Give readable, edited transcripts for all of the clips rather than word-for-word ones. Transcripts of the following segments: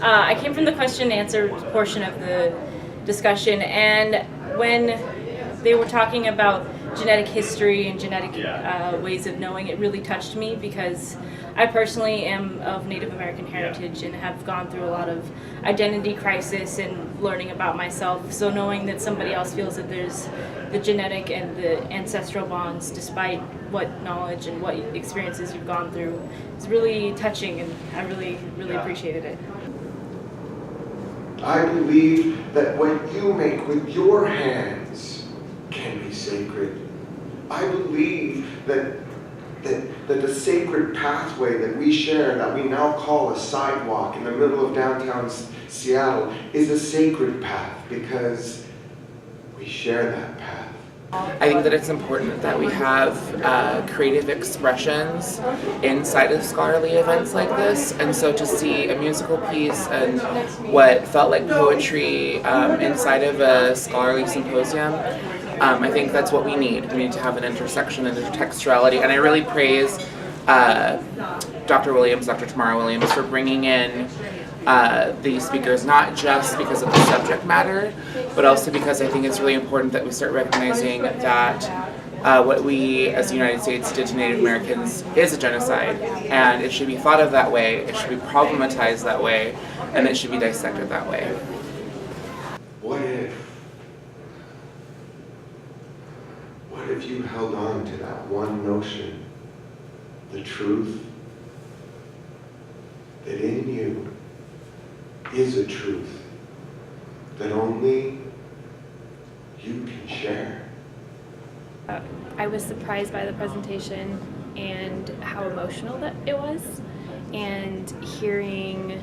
I came from the question and answer portion of the discussion, and when they were talking about genetic history and genetic ways of knowing, it really touched me because I personally am of Native American heritage and have gone through a lot of identity crisis and learning about myself. So knowing that somebody else feels that there's the genetic and the ancestral bonds despite what knowledge and what experiences you've gone through is really touching, and I really appreciated it. I believe that what you make with your hands can be sacred. I believe that the sacred pathway that we share, that we now call a sidewalk in the middle of downtown Seattle, is a sacred path because we share that path. I think that it's important that we have creative expressions inside of scholarly events like this, and so to see a musical piece and what felt like poetry inside of a scholarly symposium, I think that's what we need. We need to have an intersection and intertextuality, and I really praise Dr. Williams, Dr. Tamara Williams, for bringing in these speakers, not just because of the subject matter, but also because I think it's really important that we start recognizing that what we as the United States did to Native Americans is a genocide, and it should be thought of that way, it should be problematized that way, and it should be dissected that way. What if you held on to that one notion, the truth, that in you is a truth that only you can share? I was surprised by the presentation and how emotional that it was, and hearing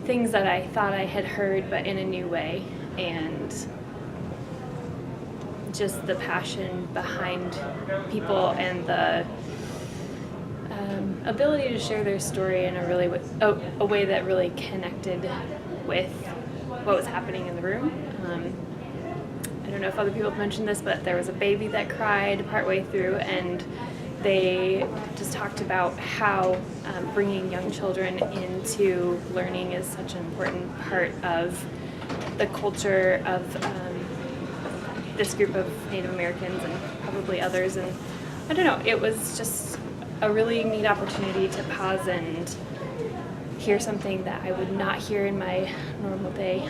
things that I thought I had heard but in a new way, and just the passion behind people and the ability to share their story in a way that really connected with what was happening in the room. I don't know if other people have mentioned this, but there was a baby that cried partway through, and they just talked about how bringing young children into learning is such an important part of the culture of this group of Native Americans and probably others. And I don't know, it was just a really neat opportunity to pause and hear something that I would not hear in my normal day.